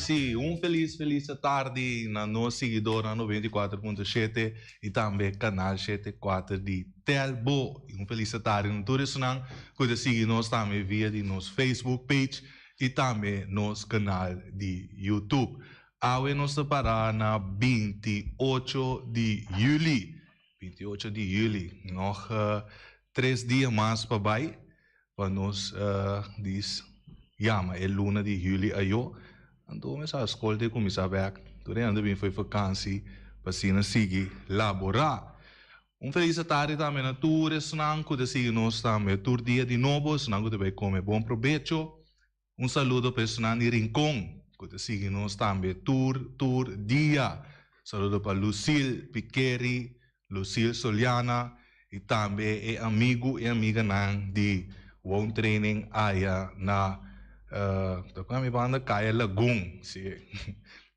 sim, feliz tarde na nossa seguidora 94.7 e também canal 74 de Telbo. Feliz tarde no turismo, que seguir nós também via de nosso Facebook page e também nosso canal de YouTube. Awe nós parar na 28 de julho. 28 de julho, nog 3 dias mais para baixo, para nós diz, mas é luna de julho aí. Então, começar a escola de começar a ver, durante bem foi vacância, para se não seguir laborar. Feliz tarde também na tour, senão que seguir nós também tour dia de novo, senão que vai comer bom proveito. Saludo para senão de Rincón, que seguir nós também tour dia. Saludo para Lucille Piqueri, Lucille Soliana e também é amigo e amiga de One Training aí na kami banda Kaya Lagoon, sim.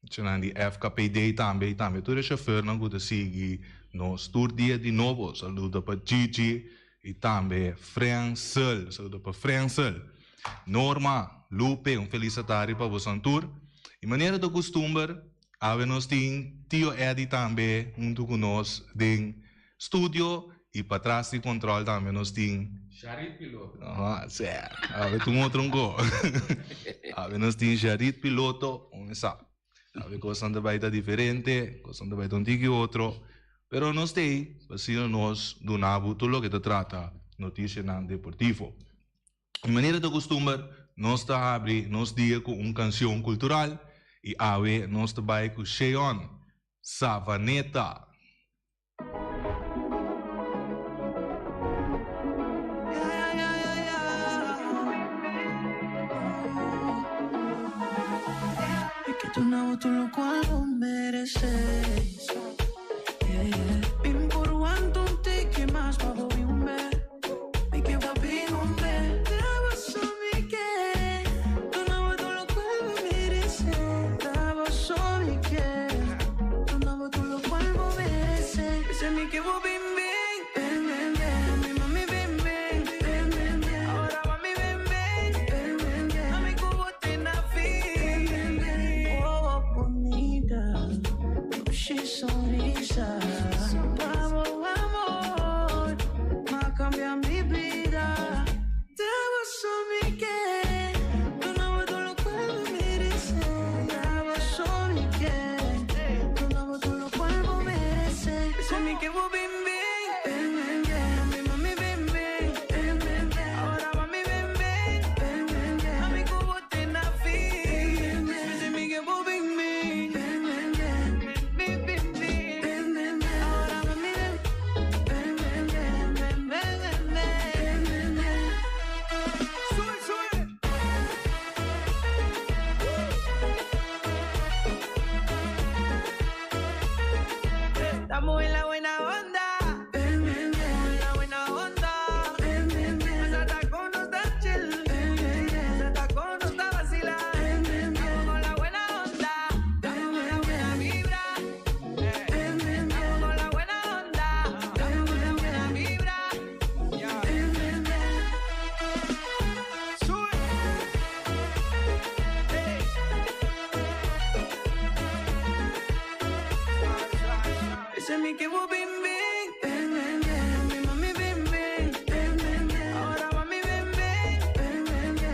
Então, de FKPD também, todo chauffeur não gosta de seguir nos tour dia de novo. Saludo para Gigi e também Francel. Saludo para Francel. Norma, Lupe, feliz tarde para você tour. E maneira de costume, nós temos tio Eddie também, junto com nós, em estúdio e para trás de controle também nós temos Charit Piloto. Certo. Tu outro nós temos Charit Piloto, sabe? Coisa de baita diferente, coisa de baita antigo e outro. Pero nós temos, assim, nós do nabo, tudo o que te trata, notícia não deportivo. De maneira de costume, nós está abre, nós dia com uma canção cultural e nós vai com Cheion Savaneta. Tú no, tú lo cual lo mereces. Bim por quanto te que mais para ouvir me que va bem Tava só me quer. Tú no, tú lo cual lo mereces. Tava só me quer. Tú no, tú lo cual lo mereces. Ese me que vou bem mi mami bem ahora va mi bem a mi cubo te na sonrisa, vamos amor, ma cambia mi vida. Te vas a mi que, tú no ves lo cual me mereces. Te vas a mi que, tú no ves lo cual me mereces. Ese mi que vos bien mi mami bien ahora va mi bien a mi cubo te na ese mi que vos bien estamos en la buena onda. En la buena onda. Esa tacón no está chill. Esa tacón no está vacilando. Estamos con la buena onda. Estamos con la buena vibra. Estamos con la buena onda. Estamos con la buena vibra. Sube. Ese es mi que vos bien mi mami bien ahora va mi bien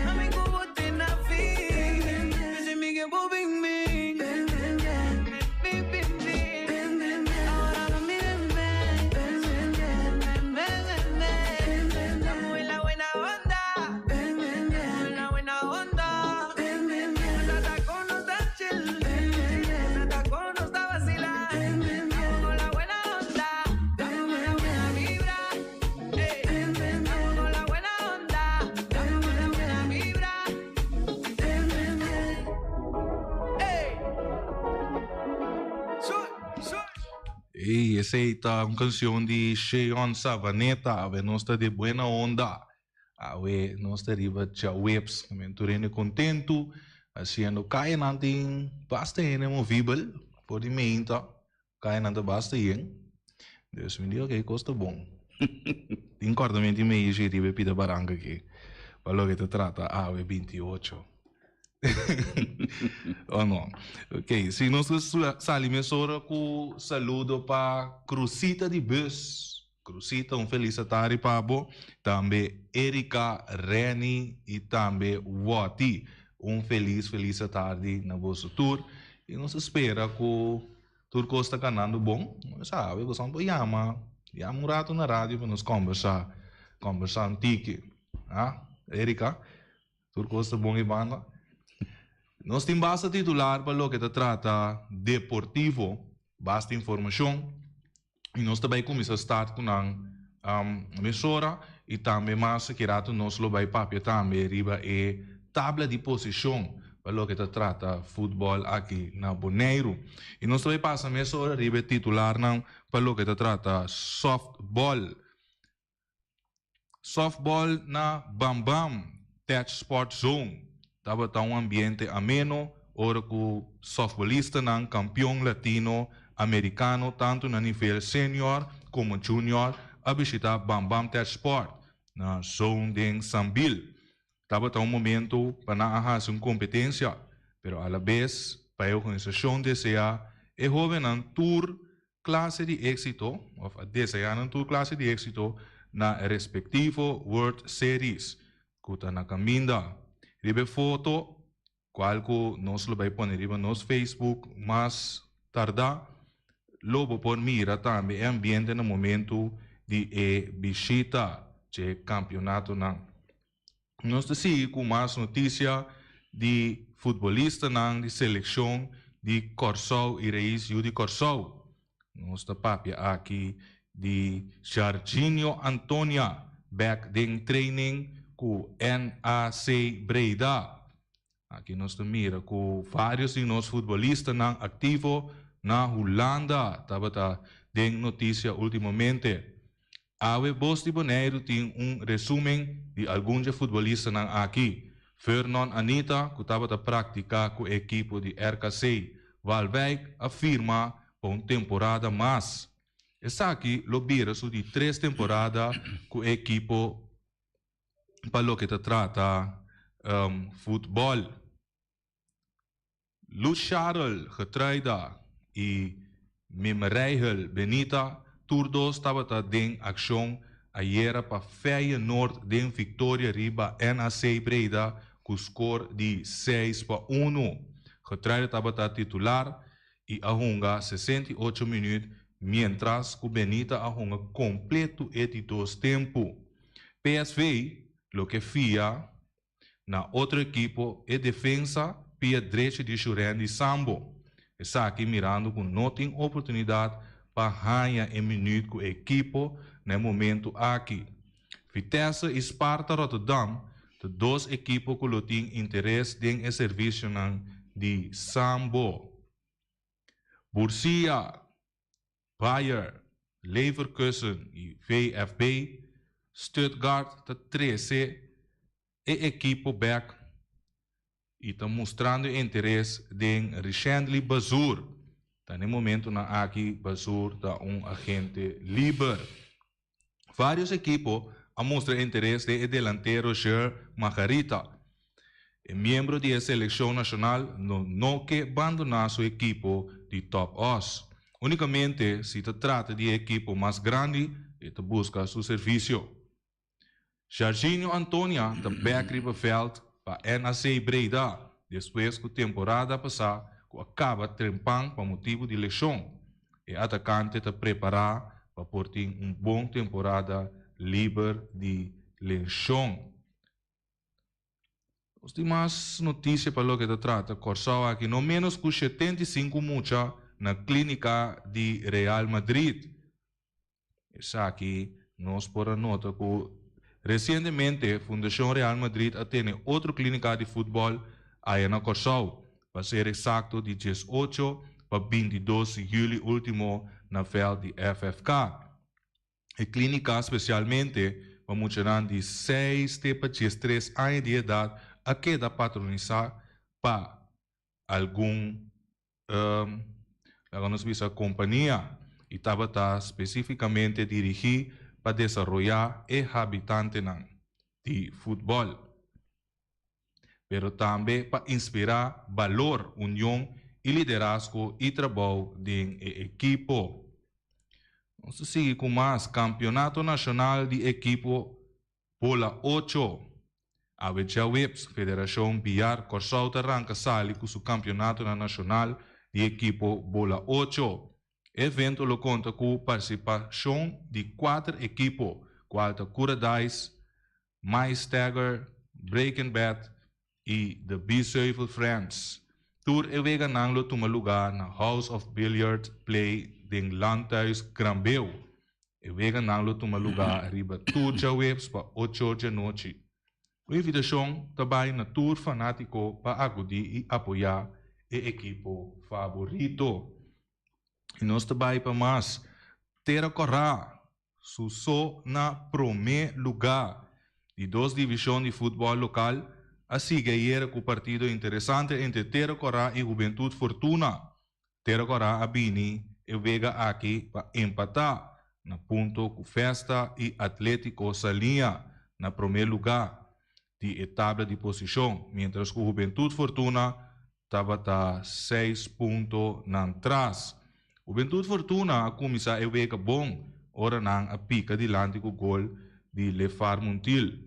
a mi cubo te na ese es mi que vos bien ahora va mi bien estamos en la buena onda en la buena onda esa tacón no está chill esa tacón no está vacilando. E essa aí tá uma canção de Cheion Savaneta, nós está de buena onda. Nós está riba de webs, também estou contento, assim, kaya natin basta yun movível, por menta, kaya natin basta yun. Deus me diga que custa bom. Incordiamente me dice riba pida baranga que, valor que te trata, 28. Oh no. Ok, se nós salimos agora com saludo para Cruzita de Bus. Cruzita, felicidade para você. Também Erika, Reni e também Wati. Feliz tarde na vosso tour. E nós espera que o tour está ganhando bom. Sabe, você não pode chamar um rato na rádio para nos conversar um tique. Erika, tour está bom e banda. Nós temos base titular para o que se trata deportivo, basta informação. E nós também começamos a estar com a emissora e também mais que rato nós lo vai papel também riba e tabla de posição para o que se trata futebol aqui na Bonaire. E nós também passamos a emissora riba titular para o que se trata softball. Softball na Bam Bam Tech Sport Zone. Estava ambiente ameno, ora que o softballista ng campeão latino-americano, tanto na nível senior como junior, a visitar Bam Bam Tech Sport, na zone de Sambil. Estava momento para nahas uma competência, pero a la vez, para a organização deseja, é jovem um tour classe de éxito, ou deseja um tour classe de éxito, na respectivo World Series, que está na caminda. Ribe foto, qual que nós lo vai pôr riba nos Facebook, mas tarda, lobo por mira também ambiente no momento de visita de campeonato na. Nós temos com mais notícia de futebolista de seleção de Corsau e Reis de Corsau. Nós temos aqui de Jarginho Antonia, back in training com NAC Breda. Aqui nós mira com vários de nós futebolistas ativos na Holanda. Estava de notícia ultimamente. A Bos de Bonaire tem resumen de alguns futebolistas aqui. Fernand Anita, que estava a praticar com o equipo de RKC. Valwijk afirma por temporada mais. Essa aqui lo vira de 3 temporadas com o equipo para o que se trata futebol. Luz Charles, Getreida e Mimreihel Benita, todos estavam em ação ayer para Feyenoord de vitória riba NAC Breda com score de 6-1. Getreida estava titular e arrunga 68 minutos, mientras que Benita arrunga completo e 2 tempo. PSV lo que fia na outro equipo é defesa pia direita de Juren de Sambo. Está aqui mirando com não tem oportunidade para ganhar em minuto com o equipo no momento aqui. Vitesse e Sparta Rotterdam, de 2 equipos que têm interesse em serviço de Sambo. Borussia, Bayer, Leverkusen e VfB, Stuttgart, de 13, e equipo back e está mostrando interesse em Richendly Basur. Está no momento na aqui Basur da agente livre. Vários equipos mostram interesse em delantero Ger Margarita. É membro da seleção nacional não que abandonar seu equipo de top os. Unicamente se trata de equipo mais grande e busca seu serviço. Jarginho Antonia, da back Riverveld, para NAC Breda, depois que a temporada passada, acaba trempando por motivo de lesão. E atacante está preparado para ter uma boa temporada livre de lesão. Os demais notícias para o que se trata, Corsau aqui, no menos que 75 mucha na clínica de Real Madrid. Essa aqui, nós por nota que recentemente, a Fundação Real Madrid tem outra clínica de futebol aí na Corsau, para ser exato, de 18 para 22 de julho último na fel de FFK. A clínica especialmente para muitos de 6 para 13 anos de idade a queda patronizar para alguma companhia e estava especificamente dirigida para desenvolver e habitante de futebol. pero também para inspirar valor, união e liderazgo e trabalho de equipo. Vamos seguir com mais Campeonato Nacional de Equipo Bola 8. A Webs, Federação Biar Corsauta arranca sali com o Campeonato Nacional de Equipo Bola 8. Evento lo conta com participação de 4 equipos, qual Curadais, My Stagger, Breaking Bad e The B7 Friends. Tour e vega nanglo toma lugar na House of Billiard Play de Landhuis Grambeu. E vega nanglo toma lugar riba Tour Webs pa 8 de noite. A invitação também na Tour Fanático para acudir e apoiar o equipo favorito. E nós também para mais Terra Corá, só na primeiro lugar de 2 divisões de futebol local. Assim que era com o partido interessante entre Terra Corá e Juventude Fortuna. Terra Corá abini e vega aqui para empatar na ponto com Festa e Atlético Salinha na primeiro lugar de tabla de posição, mientras que Juventude Fortuna estava a 6 pontos atrás. Juventude Fortuna começa a vega bom, ora não a pica dilante com o gol de Lefar Montil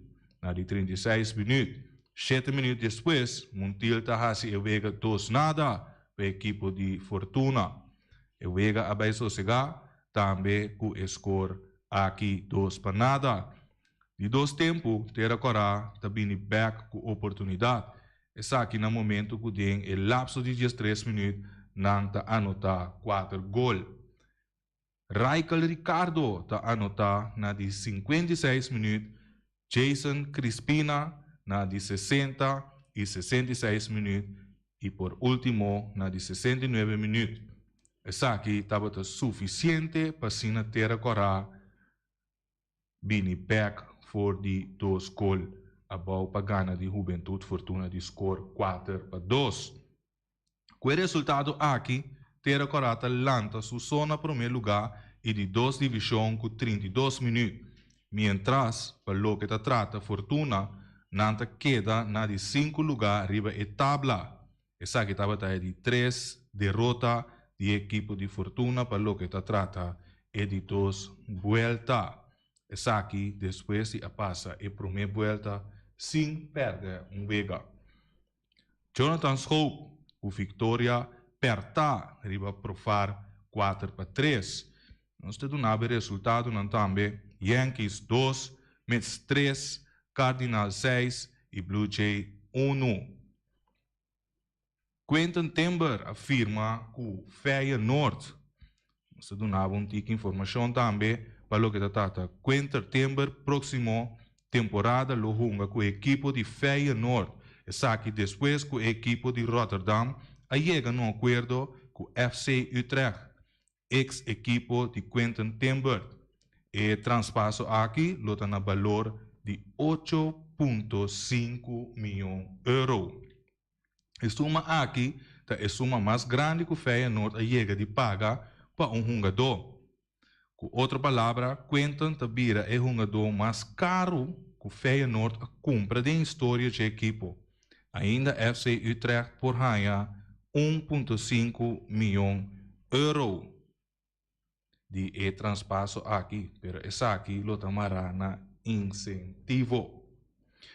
na de 36 minutos. 7 minutos depois, Montil está a vega 2-0 para a equipe de Fortuna. A vega abai sossegar também com o score aqui 2-0. De 2 tempos, Terra Corá está vindo back com oportunidade. Essa aqui no momento que tem o lapso de 13 minutos, não está anotar 4 gols. Raikel Ricardo está anotar na de 56 minutos, Jason Crispina na de 60 e 66 minutos e por último na de 69 minutos. Essa aqui estava suficiente para a Terra Corá vir back for de 2 gols. Abau para ganhar de Juventude Fortuna de score 4-2. Com o resultado aqui, Terra Corá lança sua zona primeiro lugar e de 2 divisões com 32 minutos. Mientras, para o que trata Fortuna, Nanta queda na de 5 lugar arriba e tabla. Essa aqui estava de 3 derrota de equipo de Fortuna para o que trata e de 2 vuelta. Essa aqui depois de passa a primeira vuelta sem perder vega. Jonathan Hope, o Victoria perta arriba profar 4-3. Nós temos um resultado não também Yankees 2, Mets 3, Cardinals 6 e Blue Jay 1. Quentin Timber afirma que o Feyenoord, nós temos tica informação também para o que trata. Quentin Timber próximo temporada lo junga com o equipo de Feyenoord. Essa aqui depois com o equipo de Rotterdam a chega no acordo com o FC Utrecht, ex-equipo de Quentin Timber. E transpasso aqui lota na valor de 8,5 milhões de euros. A suma aqui é a suma mais grande que o Feyenoord a chega de pagar para jogador. Com outra palavra, Quentin Tabira é o jogador mais caro que o Feyenoord compra de história de equipo. Ainda FC Utrecht por ganhar 1,5 milhões de euros de transpasso aqui. Pero essa aqui lo tamará na incentivo.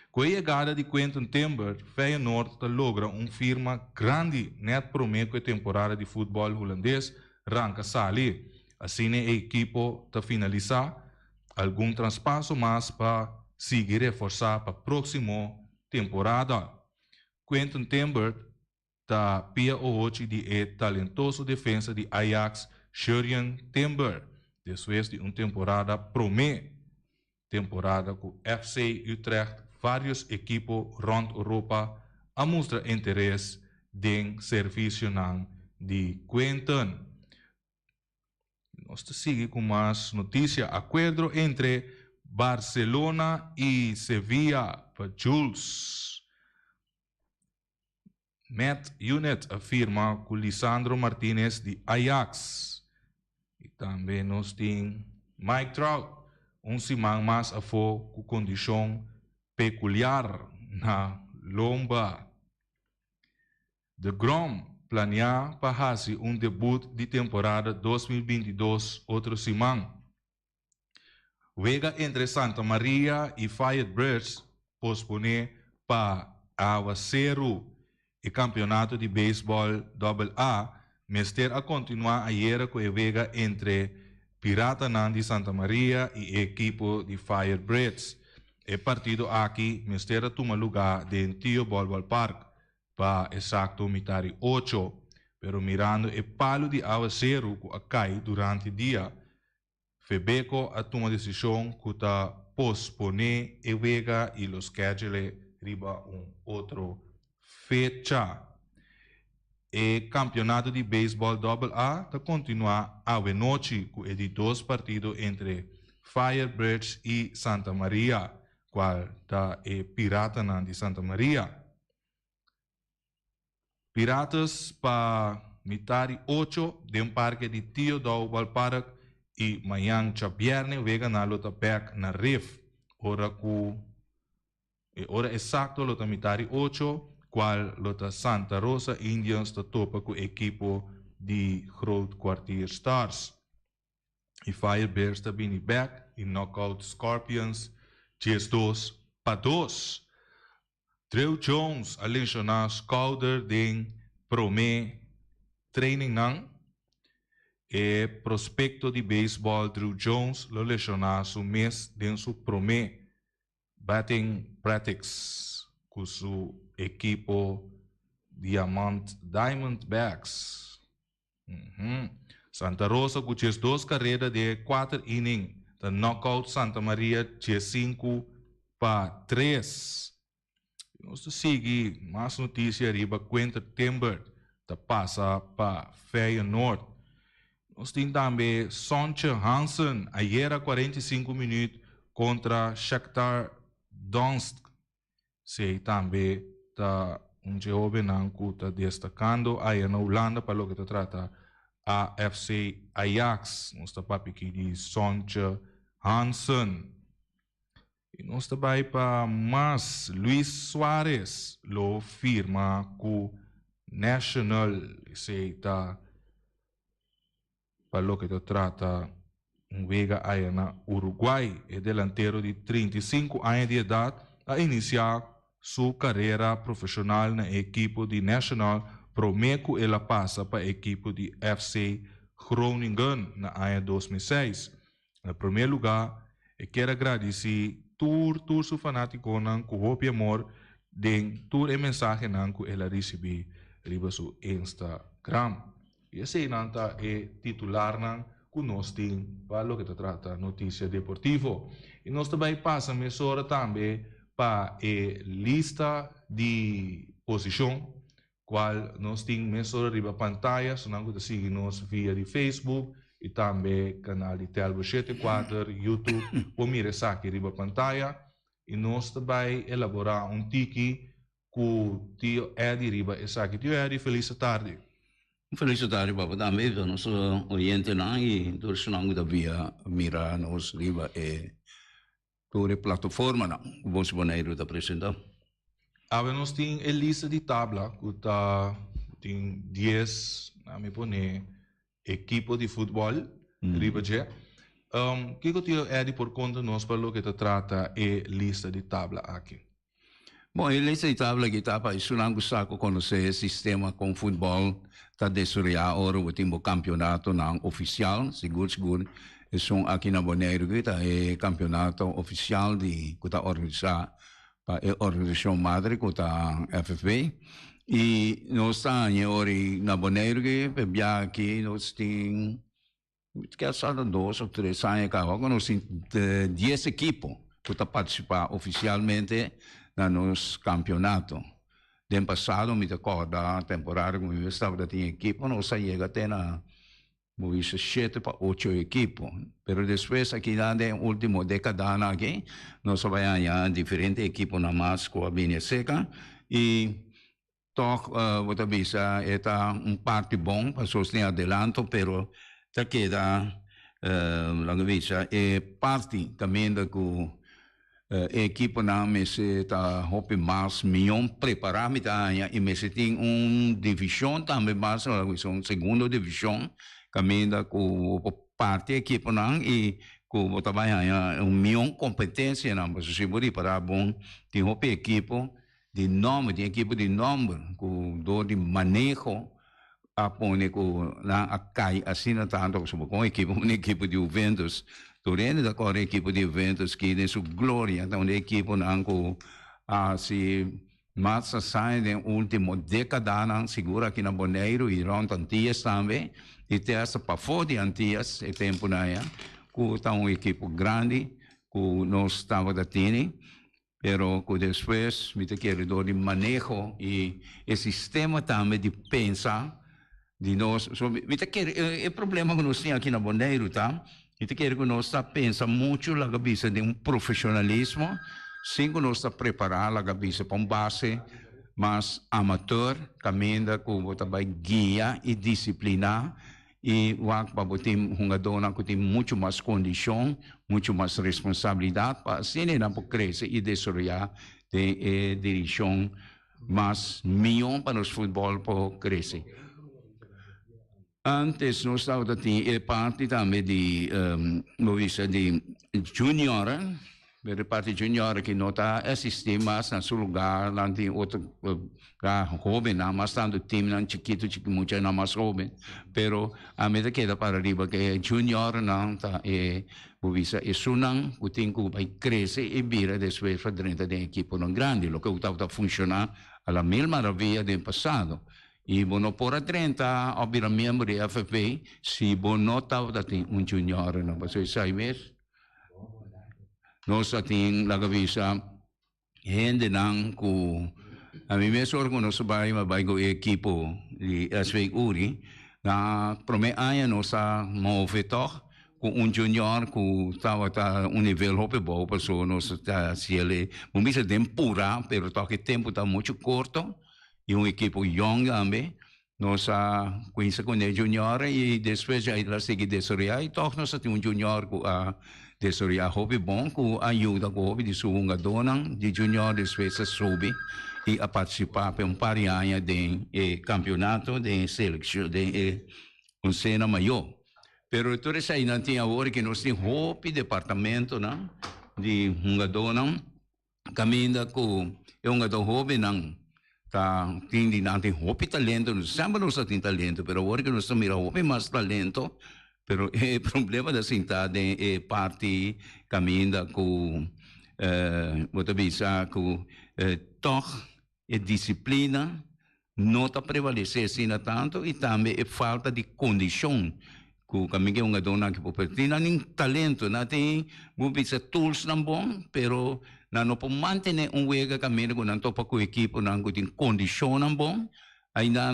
Com a chegada de Quentin Timber, Feyenoord logra firma grande net prometo temporada de futebol holandês arranca sali. Assim a equipo está finalizar algum transpasso mais para seguir reforçar para a próxima temporada. Quentin Timber está pia hoje de talentoso defesa de Ajax, Jurjen Timber, depois de temporada promete. Temporada com FC Utrecht, vários equipos rond Europa a mostrar interesse em serviço de Quentin. Nós seguimos com mais notícias. Acordo entre Barcelona e Sevilla para Jules. Matt Unit afirma que Lisandro Martínez de Ajax. E também nós temos Mike Trout, semana mais a for com condição peculiar na Lomba. De Grom planea para fazer debut de temporada 2022 outro semana. Vega entre Santa Maria e Firebirds pospone para aguaceiro e campeonato de beisebol AA, mas a continuar ayer com a vega entre Pirata de Santa Maria e equipo de Firebirds. O partido aqui, mas toma lugar dentro do Ballball Park para exato mitad 8, pero mirando o palo de aguaceiro que cai durante o dia, Febeco a toma decisão que pospone e vega e los schedule riba outro fecha. E campeonato de beisebol AA continua a noite com os dois partidos entre Firebirds e Santa Maria, qual é Pirata de Santa Maria. Piratas para mitad 8 de parque de Tio do Balpark e manhã chabierne vega na lota back na Rif. Ora exacto lota mitad 8, qual lota Santa Rosa Indians topa com o equipo de Groot Kwartier Stars. E Firebirds bini back e Knockout Scorpions 2-2. Drew Jones a lesionar schouder den Prome training nang. E prospecto de beisebol Drew Jones lo lesionar su mês den su Prome batting practice com su equipo Diamondbacks. Santa Rosa com 2 carreiras de 4 innings. The Knockout Santa Maria 5-3. Nós seguimos mais notícias arriba. Quinter Timber passa para Feyenoord. Nós temos também Sonche Hansen, ayer a 45 minutos contra Shakhtar Donetsk. Se também jovem que está destacando aí na Holanda para o que se trata AFC Ajax. Nós estamos aqui de Sonche Hansen. E nós também para mais Luis Suárez lo firma com Nacional. Se está para o que se trata vega aí na Uruguai, é delantero de 35 anos de idade a iniciar sua carreira profissional na equipe de Nacional. Promeco ela passa para a equipe de FC Groningen na ano 2006. Em primeiro lugar, eu quero agradecer todos os fanáticos com o amor de toda a mensagem que ela recebeu no seu Instagram. E esse é titular que nós temos para o que se trata notícia deportiva. E nós também passamos hora também para a lista de posição, qual nós temos hora na pantalla, se não seguir-nos via de Facebook e também canal de Telbo 74, YouTube, ou mira aqui na pantalla. E nós também elaborar tiki que o tio Eddie riba e aqui. Tio Eddie, feliz tarde. Feliz tarde, Papa. Também do nosso oriente e do senão da via mira nos riba e toda a plataforma que vamos boneiro da apresentar. Nós temos a lista de tabla que tem 10, me pone equipo de futebol, riba já. Que o tio Eddie por conta nós para o que se trata a lista de tabla aqui? Bom, a lista de tabla que está para isso não saco conhecer o sistema com futebol. Está desorientado agora o último campeonato não oficial, seguro. E são aqui na Bonaire que está o campeonato oficial que está organizado para a organização madre que está FFB. E nós estamos agora na Bonaire que aqui nós temos que é 2 ou 3 anos agora nós temos 10 equipos que estão participando oficialmente no nosso campeonato. No ano passado, me recordo, a temporada que eu estava da equipe, nós chegamos até na 7 para 8 equipes. Mas depois, aqui na última década, nós trabalhamos diferentes equipes na mais com a Bínia Seca. E, vou te avisar, é parte bom para sostener adelanto, mas está queda, é parte também da equipo na mese ta hopi mas milhão preparar tá e mese tem divisão também mas são segunda divisão caminha com parte equipo na e com trabalhar milhão competência na mas se bori para bom tem hopi equipo de nome tem equipo de nome com do de manejo a pone com na a cai assim tanto com equipo de Juventus Torrente da core equipo de Juventus que tem sua glória, então a equipo nanco se massa sai de último década nan segura aqui na Bonaire e rond Antillas também e tem essa para fora de Antillas e tempo na ya, com um equipo grande, com nós estava da tini, pero com depois me te quero do de manejo e o sistema também de pensar de nós, so me te quero é problema que nós temos aqui na Bonaire, tá? E te quero que nós pensa muito na cabeça de profissionalismo, sem que nós preparar a cabeça para base, mas amador, caminha com o guia e disciplina, e o para botar jogador que tem muito mais condição, muito mais responsabilidade, para assim não pode crescer e desarrollar de direção, mas milhão para os futebol para crescer. Antes nós estávamos tendo parte também de junior, a parte junior que não está assistindo mais no seu lugar, lá tem outro jovem, mas tanto time não chiquito, muito não mais jovem, pero a medida que é para arriba que junior não está isso não, o tem que vai crescer e vira depois para dentro da equipe não grande, o que estava funcionar a mil maravilha do passado. E bono por 30, obira membro de FFP, se bono tava tem junior, não passou 6 meses. Nós tem la gavisa, gente não com a mim mesmo quando nós vai com equipo de SV Uri, na primeira ano nós move com junior que estava nível hope bom, passou nós se ele, mas é tempura, pero toque tempo está muito curto. E equipo young também, nós conhecemos com o junior e depois já ele segue desoriar e todos nós temos junior que desoriar hobby bom que ajuda com o hobby de sua dona de junior depois sobe e a participar para par de anos de campeonato de seleção de cena maior. Pero tudo isso aí não tem agora que nós temos hobby departamento não de dona caminha com hobby não tem hopi talento, sempre nós temos talento, pero agora que nós temos hopi mais talento, pero o problema da cidade é parte caminha com a disciplina não está prevalecendo tanto e também a falta de condição que caminha é uma dona que pode ter nem talento, não tem tools não bom, pero não pode manter wega caminho com não topa com equipe não tem condição não bom, ainda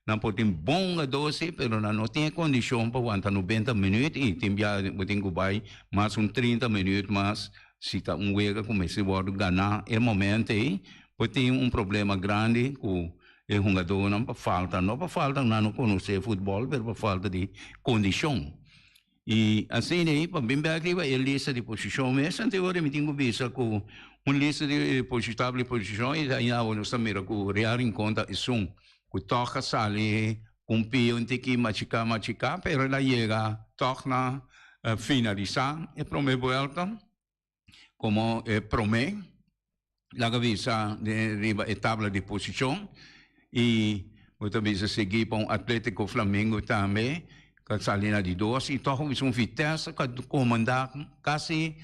não pode ter bom a doce, pero não tem condição para aguentar 90 minutos e tem que vai mais 30 minutos mais se tá wega começa a ganhar é momento aí pode ter problema grande com é jogador não para falta não conhecer futebol, mas para falta de condição. E assim aí, para bem bem a lista de posição, mas anteriormente me tinha visto com lista de posição e aí nós também com real em conta isso, que toca sali cumprir que machicar, pero ela chega toca finalizar e promete volta como promete la avisa de riba tabla de posição e muitas vezes seguir para Atlético Flamengo também com salina de 12 e toca um Vitesse que comandar quase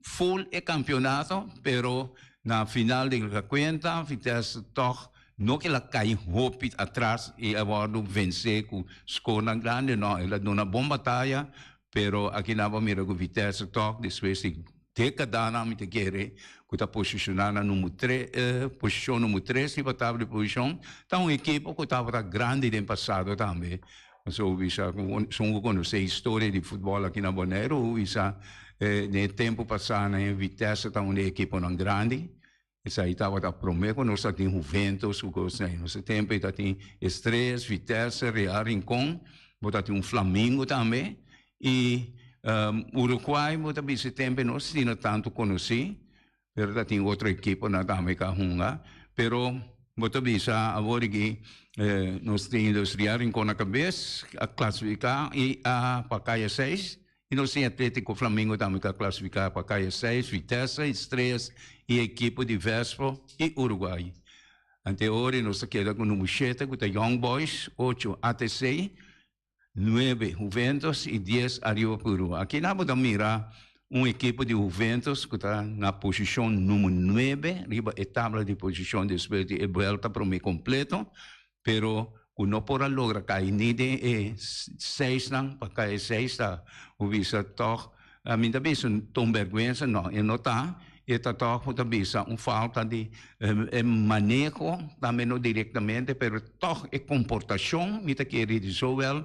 full e campeonato, pero na final de la cuenta Vitesse toca não que ela cai hopi atrás e agora vencer com score grande, não, ela deu uma boa batalha, pero aqui na Bamira com Vitesse toca depois de década na me te querer que está posicionada no posição número 3 e batava de posição, então uma equipe que estava grande no passado também. So, são conhecer a história de futebol aqui na Bonaire, no tempo passado, em Vitesse, estava uma equipe não grande, isso aí estava a prometer, nós tínhamos Juventus, no tempo, tinha Estrelas, Vitesse, Real Rincón, tínhamos Flamengo também, e Uruguai, nesse tempo, nós não tanto conheci, pero tem outra equipe na também ka hunga, pero bota bisa agora que nós temos Industrial Rincón na cabeça a classificar e a Pacaya 6 e nós temos Atlético Flamengo também que classificar Pacaya 6, Vitesse, Estrelas e equipe de Vespo e Uruguai. Ante hoje nós queda com o número 7 com Young Boys, 8 ATC, 9 Juventus e 10 Arriba Puru. Aqui na vamos mirar equipe de Juventus que está na posição número 9, riba a tabla de posição de volta para o meio completo, pero que não pode lograr cair nem de 6 não, para cair 6 tá, o visa toch, a mim também isso tão vergonha não, e não tá, e tá toch também falta de manejo, também não diretamente, pero toch é comportação, me tá querendo resolver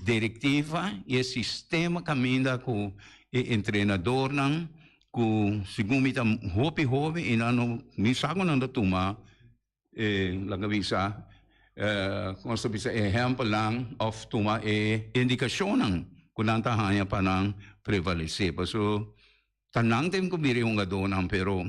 diretiva e sistema caminha com o treinador não, com segundo me tam hope e não me sabe não da tuma lá que bisa como se bisa exemplo não of tuma indicação não quando tá hanya para não prevalecer passo tanang tem que vir jogador não pero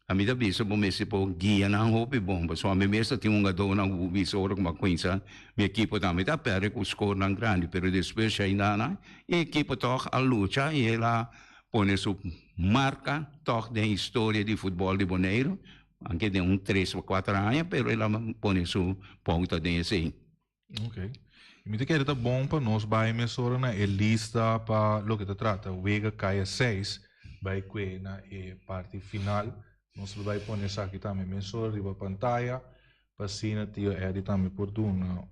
a mim da bisa bom esse po guia não hope bom passo a mim mesmo tem jogador não bisa ora como coisa minha equipe também tá perde com score não grande pero depois ainda não e equipe toch a luta e ela põe sua marca toch da história de futebol de Bonaire anche de 3 ou 4 anos pero ela põe sua ponta desse ok me te quer tá bom para nós vai mesora na lista para lo que te trata Vega caia 6 vai que na parte final nós vai pôr aqui também mesora riba pantalla para cima tio também por duna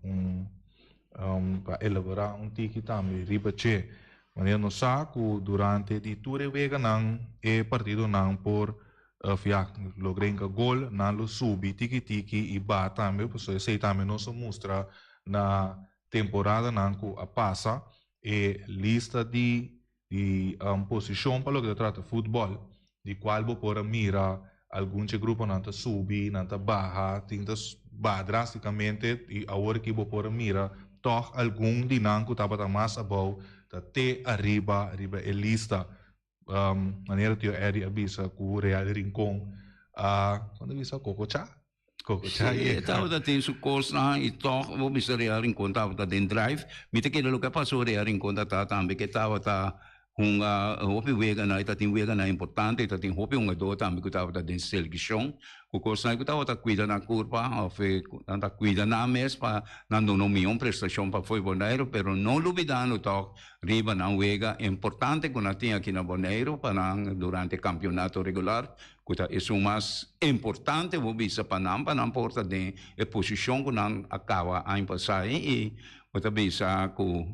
para elaborar tiki também riba che maneira no saco durante di ture Vega não partido não por logrei gol não lo subi tiki e ba também porque sei também nós mostra na temporada não a passa lista de posição para o que trata futebol de qual vou pôr a mira algum grupo não tá subi não tá barra tinta ba drasticamente e agora que vou pôr a mira toch algum de não que estava mais abaixo até arriba lista maneira que eu avisa com o Real Rincón quando avisa Cococha estava da tem su course na e toch vou bisa Real Rincón estava da drive me te que lo que passou Real Rincón tá também que estava hopi Vega na ita tem Vega na importante ita tem hopi jogador também que estava da seleção o course na que estava cuida na curva foi anda cuida na mes para não no minha prestação para foi Bonaire pero não olvidando toch riba na Vega importante que na tinha aqui na Bonaire para durante o campeonato regular que é o mais importante vou bisa para não porta de posição que não acaba a passar e outra bisa com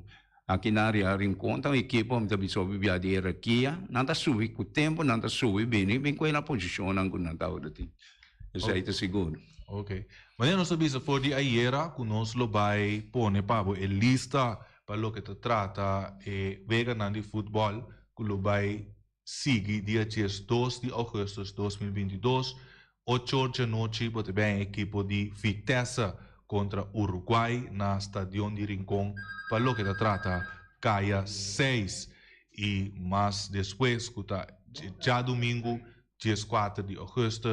aqui na área Rincón, a equipe também soube via de hierarquia, nada sube com o tempo, nada sube bem com a posição não com nada outra tem. Isso aí tá seguro. Ok. Mas nós sabemos for de ayer que nós lo vai pôr para a lista para o que te trata Vega na de futebol que lo vai seguir dia 2 de agosto de 2022, 8 de noite, bote bem equipe de Vitesse contra Uruguai na Estadio de Rincón para lo que te trata caia 6 e mas depois já domingo 4 de agosto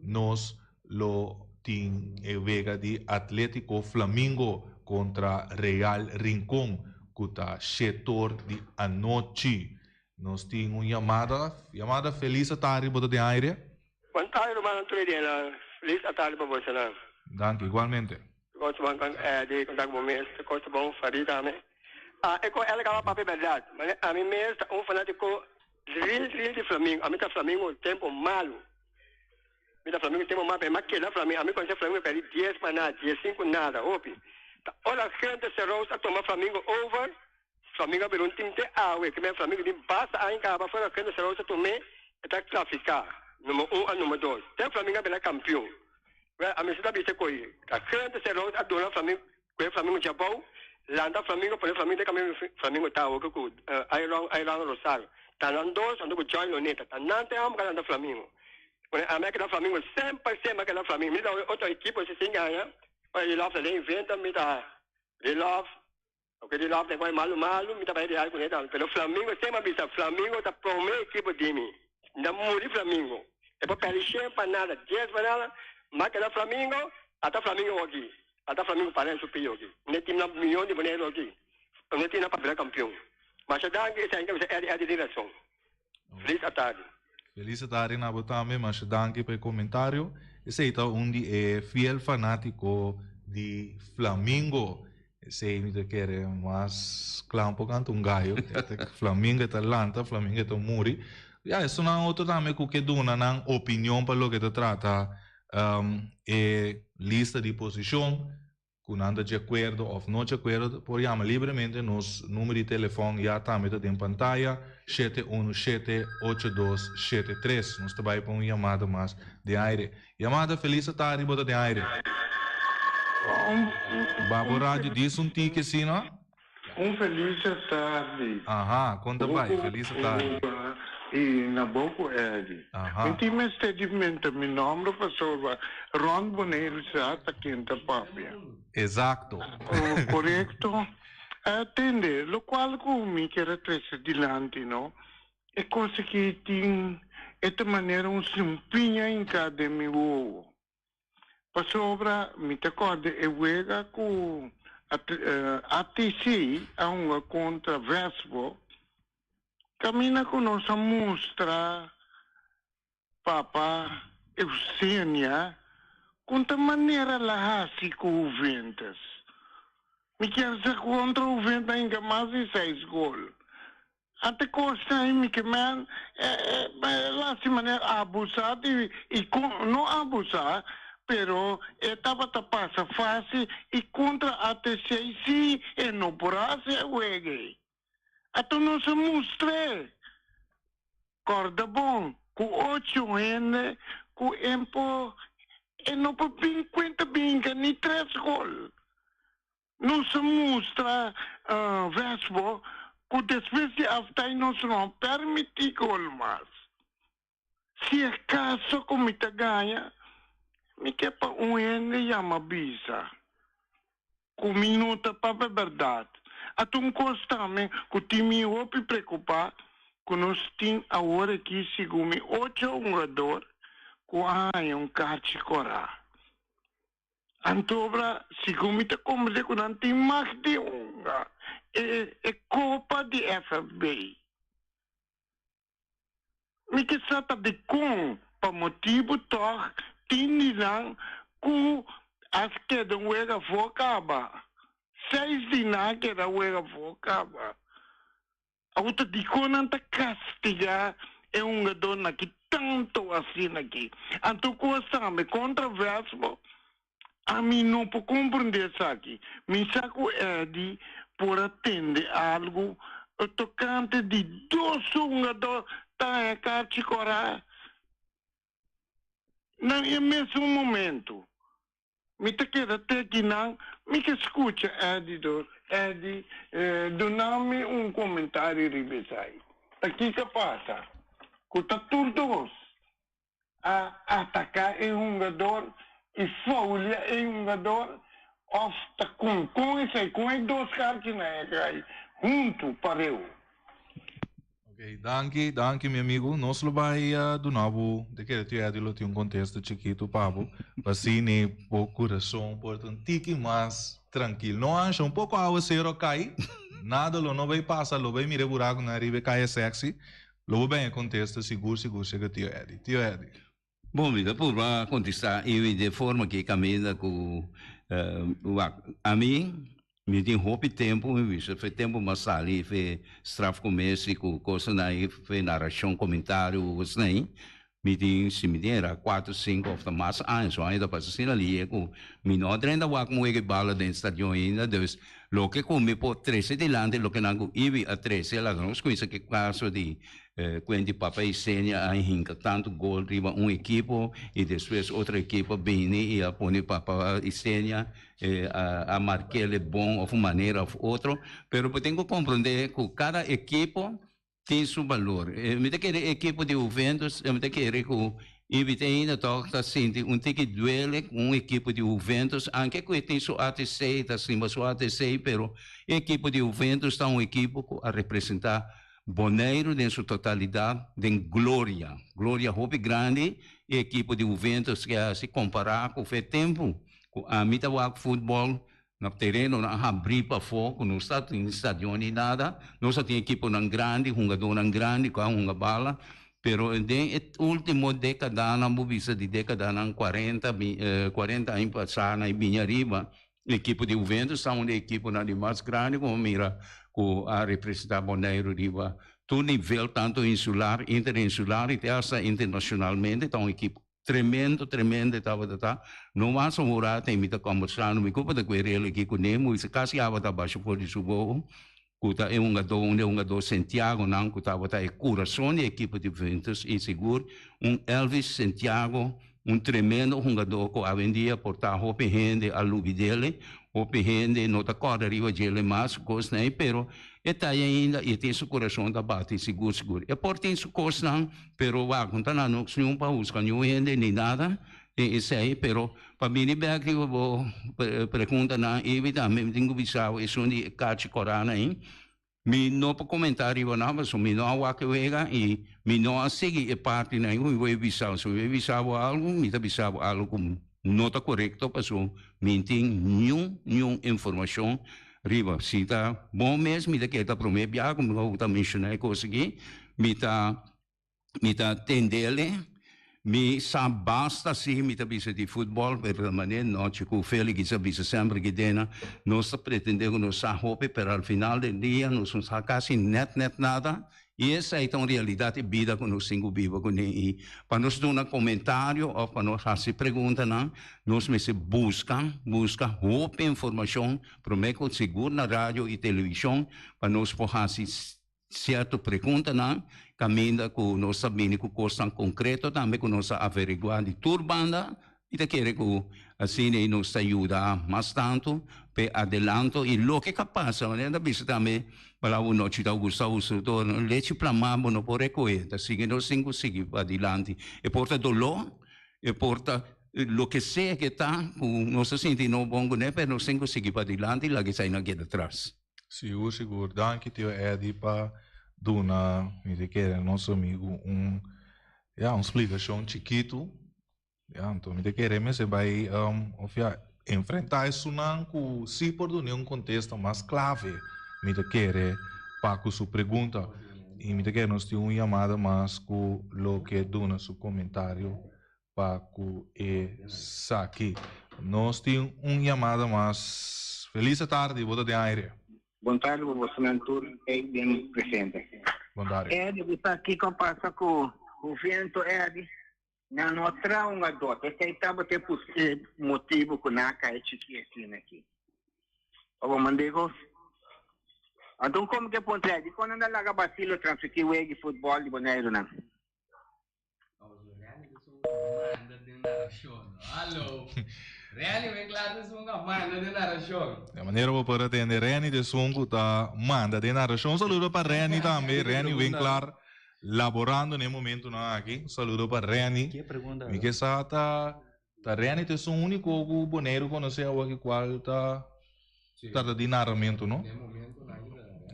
nós lo tem Vega de Atlético Flamengo contra Real Rincón que está setor de anoche nós temos uma chamada feliz a tarde bota de aire quando tarde mano feliz a tarde para você não danke igualmente gosto bom de contar com vocês gosto bom fazer também ela acaba papel verdade mas a mim mesmo fanático real de Flamengo a mim tá Flamengo tempo malo me tá Flamengo tempo malo mas que lá Flamengo a mim quando Flamengo perde 10 para nada 15 nada opi olha gente se rosa toma Flamengo over Flamengo per un time que me Flamengo de basta a acaba fora gente se rosa tomé está classificar número 1 a número 2 tem Flamengo pela campeão a mim está bem se coi a gente se rosa a dona Flamengo que Flamengo Japão landa Flamengo por Flamengo de Flamengo tá o que Iron Rosário tá dois ando com Joy Loneta tá não tem am galanda Flamengo quando a América Flamengo sempre aquela Flamengo me dá outra equipe se ganha ele lá ele inventa me dá ele lá o que ele lá tem coisa malo me dá para ele algo neta pelo Flamengo sempre bisa Flamengo tá primeira equipe de mim na muri Flamengo. E poi per il scempa nada, 10 panala, ma che da Flamengo, até Flamengo aqui. Até Flamengo parece superior aqui. Ne tem na milhão de boneiro aqui. Ne tem na para virar campeão. Mas já dá que essa é de direção. Feliz à tarde. Feliz tarde na botame, mas danke per comentário. Esse é onde é fiel fanático de Flamengo. Esse me te quer mais clampo canto gallo. Flamengo é Atlanta, Flamengo é Muri. Ja, isso não é outro também que dona na opinião para o que te trata é lista de posição, que não anda de acordo ou não de acordo, por chamar livremente nos número de telefone já também está em pantalla 7178273. Nós trabalhamos com uma chamada mais de aire. Chamada feliz tarde, bota de aire. Babo Rádio diz tique, sim, não? Feliz tarde. Aham, conta vai, feliz tarde. E na boca Edi. Então, mas sedimento, meu nome é pastor Ron Boneiro Sata Quinta Papia. Exato. Correto? Atende, lo qual come che era trece dilante, no? E cosa che tem esta maneira simpinha em cada meu. Passobra, mi te accordi e wega cu ATC a uma contra Vespo. Cammina con nostra mostra, Papa Eusenia, con ta maniera la hasi con Juventus. Mi chiede contro Juventus in Gamasi 6 gol. A te costa mi che man, la si maniera abusati, non abusati, però estava a passar fácil e contra ATC sì e non porase a ueghe. A tu non si mostra. Corda bom, com 8 anos, com tempo, e não por 50 binga, nem 3 gol. Não se mostra, Vespo, que depois de after não se não permite gol mais. Se é caso como te ganha, me quer para ano chama bisa. Com minuto para a verdade. A tu constame que o time ouve preocupar que nós temos agora aqui segundo 8 jogadores que há cartão corá. Antobra segundo te como dizer que não tem mais de é Copa de FFB. Me que trata de com para motivo toh tem não que as que não wega focaba. 6 dias que era o focava. A outra dico não te castigar é dona que tanto assim aqui. Então, coisa controverso, a mim não pode compreender isso aqui. Me saco é de por atender algo tocante de 2 jogadores tá a carticorar. Não é mesmo momento. Me te queda até aqui não, me que escuta, Edi, dá-me comentário ribesai. Aqui que passa, que está todos a atacar um jogador e folha um jogador, ou está com esse, com os 2 cartas na junto para eu. Ok, danke, meu amigo. Nós vai do novo, de que tu tem um contexto chiquito, Pablo, assim, né, por coração, portanto, tique mais tranquilo. Não acha um pouco a zero cai, nada, não vai passar, não vai mirar buraco na riba, cai sexy, não vai em contexto, seguro, chega tio Edi. Bom, vida, por contestar, eu de forma que caminha com a mim, me tem roupa tempo, foi tempo mas ali, foi straf comércio, com coisa aí, foi narração, comentário, os nem, me tem se me era 4, 5 of the mas anos, ainda para assim ali, com menor ainda vai com o bala dentro do estádio ainda, depois lo que come por 13 de lande, lo que não ibi a 13, lá nós conhece que caso de quando papai Senia a hinca tanto gol riba equipo e depois outra equipa bem e a pone papa Senia a marcar bom of maneira of outro, pero tenho que compreender que cada equipo tem seu valor. Me tem que equipo de Juventus, me tem que evita ainda toca sente tique duele com equipo de Juventus, anche que tem sua ATC, tá cima sua ATC, pero equipo de Juventus está equipo a representar Bonaire em sua totalidade tem glória hobby grande e equipe de Juventus que se comparar com o tempo com a mitawak futebol no terreno na abrir para fogo não está em estádio nem nada nós tem equipe não grande jogador não grande com uma bala pero em último década na movida de década na 40 anos passada e bem arriba equipe de Juventus são uma equipe na de mais grande como mira com a representar Bonaire riba tu nível tanto insular interinsular e até internacionalmente então equipe tremendo tá não há só morar tem muita conversando me culpa da querela aqui com nemo se quase ava tá baixo por isso bo kuta é um gado Santiago não kuta bota é coração da equipe de Juventus e seguro Elvis Santiago tremendo jogador que a vendia portar hope gente a lubi dele hope gente não tá corda riva dele mas coisa nem pero está ainda e tem seu coração da bate seguro é por tem seu coisa não pero va conta na não se para buscar nenhum gente nem nada e isso aí pero para mim bem que eu vou pergunta na evidentemente tenho visado isso onde cate corana aí mi não para comentário não mas mi não há que vega e mi não a seguir é parte na eu vou visar se eu visar algo mi tá visar algo como não está correto passou mi tem nenhum informação riba se tá bom mesmo me daqui tá prometo já como eu tá mencionei consegui me tá tendele me sa basta sim me tá bisa de futebol permanente não tipo Félix que bisa sempre que dena nós pretendemos nos hope para al final do dia nós não quase net nada e essa é então a realidade de vida que nós temos vivo com ele para nós dar um comentário ou para nós fazer pergunta nós me se busca hope informação prometo seguro na rádio e televisão para nós fazer certa pergunta caminha com nós sabendo que coisa concreta também com nós averiguar de turbanda e te querer que assim nos ajuda mais tanto para adelanto e lo que capaz né da vista também para o noite da Gustavo Souto leite plamamo no por recoeta sigue nós cinco seguir adiante e porta dolor e porta lo que sea que está não se sente no bom né para nós cinco seguir adiante lá que sai na guia atrás seguro danke tio Eddie para dona me quer nosso amigo uma explicação chiquito então me quer você vai enfrentar isso não com se por um contexto mais clave me quer para com sua pergunta e me quer nós temos uma chamada mais com o que dona seu comentário para com essa aqui nós temos uma chamada mais feliz tarde boa de aire. Boa tarde, você mentor é bem presente. Boa tarde. Ed, está aqui com passa com o vento, Ed. Não traga uma dota. Esse aí estava ter motivo com a caixa aqui. Ô, Mandego. Então, como que ponto é? Quando anda lá Basílio transmitir o de futebol de Bonaire, não? Alô. Reani vem claro de sunga manda de narração. De maneira que para atender Reani de sunga tá manda de narração. Saludo para Reani também. Reani vem claro laborando no momento não aqui. Saludo para Reani. Que pergunta? Me que sa tá Reani te são único que Bonaire conhece o que qual tá de narramento, não?